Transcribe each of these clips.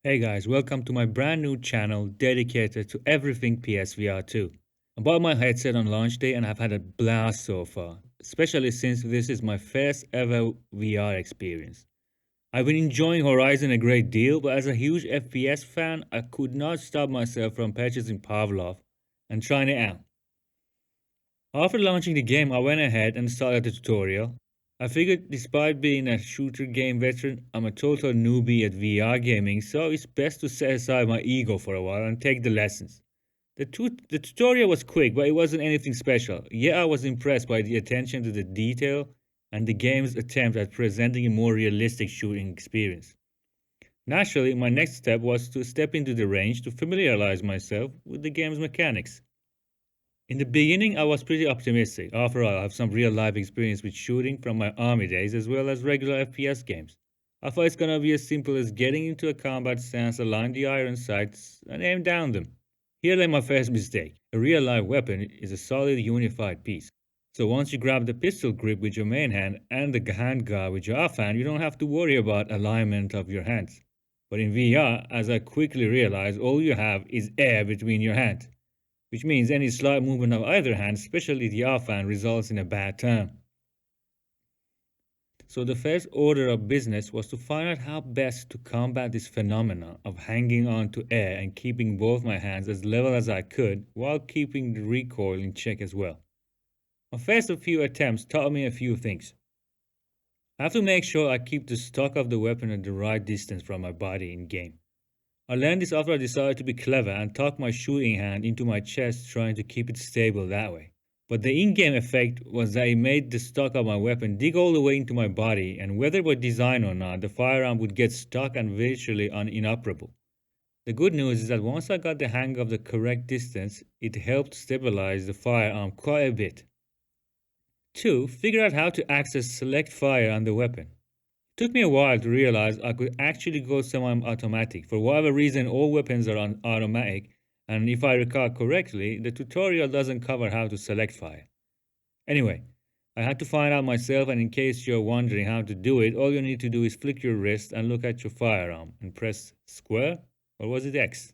Hey guys, welcome to my brand new channel dedicated to everything PSVR 2. I bought my headset on launch day and I've had a blast so far, especially since this is my first ever VR experience. I've been enjoying Horizon a great deal, but as a huge FPS fan, I could not stop myself from purchasing Pavlov and trying it out. After launching the game, I went ahead and started the tutorial. I figured despite being a shooter game veteran, I'm a total newbie at VR gaming, so it's best to set aside my ego for a while and take the lessons. The tutorial was quick, but it wasn't anything special. Yet I was impressed by the attention to the detail and the game's attempt at presenting a more realistic shooting experience. Naturally, my next step was to step into the range to familiarize myself with the game's mechanics. In the beginning, I was pretty optimistic. After all, I have some real life experience with shooting from my army days as well as regular FPS games. I thought it's gonna be as simple as getting into a combat stance, align the iron sights, and aim down them. Here lay my first mistake. A real life weapon is a solid unified piece. So once you grab the pistol grip with your main hand and the handguard with your offhand, you don't have to worry about alignment of your hands. But in VR, as I quickly realized, all you have is air between your hands, which means any slight movement of either hand, especially the offhand, results in a bad turn. So the first order of business was to find out how best to combat this phenomenon of hanging on to air and keeping both my hands as level as I could while keeping the recoil in check as well. My first few attempts taught me a few things. I have to make sure I keep the stock of the weapon at the right distance from my body in game. I learned this after I decided to be clever and tuck my shooting hand into my chest, trying to keep it stable that way. But the in-game effect was that it made the stock of my weapon dig all the way into my body, and whether by design or not, the firearm would get stuck and virtually inoperable. The good news is that once I got the hang of the correct distance, it helped stabilize the firearm quite a bit. 2. Figure out how to access select fire on the weapon. Took me a while to realize I could actually go semi-automatic. For whatever reason, all weapons are on automatic, and if I recall correctly, the tutorial doesn't cover how to select fire. Anyway, I had to find out myself, and in case you're wondering how to do it, all you need to do is flick your wrist and look at your firearm and press square, or was it X?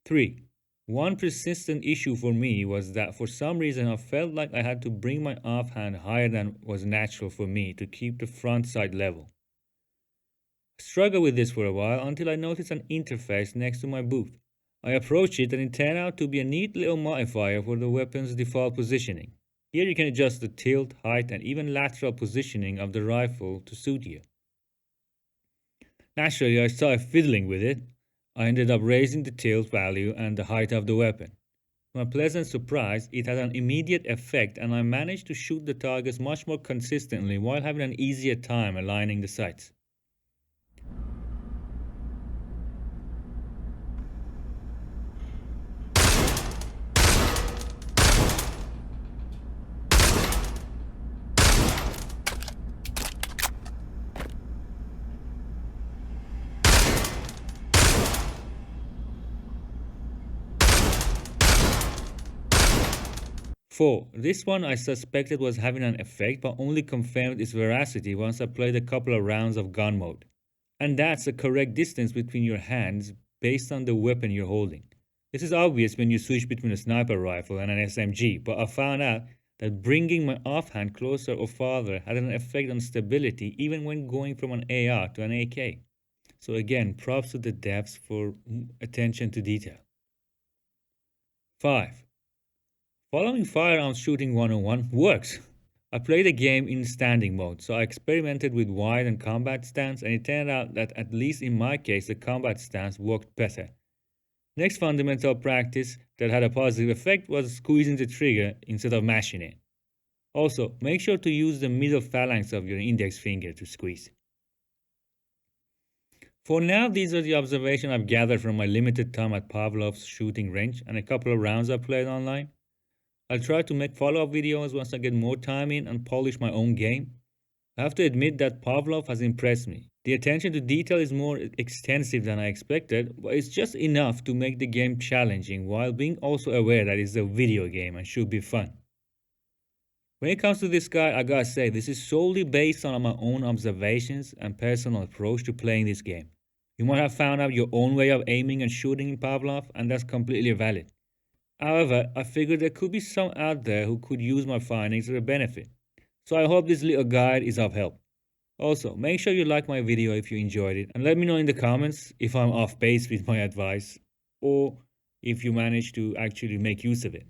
3. One persistent issue for me was that for some reason I felt like I had to bring my offhand higher than was natural for me to keep the front sight level. I struggled with this for a while until I noticed an interface next to my booth. I approached it and it turned out to be a neat little modifier for the weapon's default positioning. Here you can adjust the tilt, height, and even lateral positioning of the rifle to suit you. Naturally, I started fiddling with it. I ended up raising the tilt value and the height of the weapon. To my pleasant surprise, it had an immediate effect and I managed to shoot the targets much more consistently while having an easier time aligning the sights. 4. This one I suspected was having an effect but only confirmed its veracity once I played a couple of rounds of gun mode. And that's the correct distance between your hands based on the weapon you're holding. This is obvious when you switch between a sniper rifle and an SMG, but I found out that bringing my offhand closer or farther had an effect on stability even when going from an AR to an AK. So again, props to the devs for attention to detail. 5. Following firearms shooting 101 works. I played the game in standing mode, so I experimented with wide and combat stance, and it turned out that at least in my case the combat stance worked better. Next fundamental practice that had a positive effect was squeezing the trigger instead of mashing it. Also, make sure to use the middle phalanx of your index finger to squeeze. For now, these are the observations I've gathered from my limited time at Pavlov's shooting range and a couple of rounds I've played online. I'll try to make follow-up videos once I get more time in and polish my own game. I have to admit that Pavlov has impressed me. The attention to detail is more extensive than I expected, but it's just enough to make the game challenging while being also aware that it's a video game and should be fun. When it comes to this guy, I gotta say, this is solely based on my own observations and personal approach to playing this game. You might have found out your own way of aiming and shooting in Pavlov, and that's completely valid. However, I figured there could be some out there who could use my findings as a benefit. So I hope this little guide is of help. Also, make sure you like my video if you enjoyed it and let me know in the comments if I'm off base with my advice or if you managed to actually make use of it.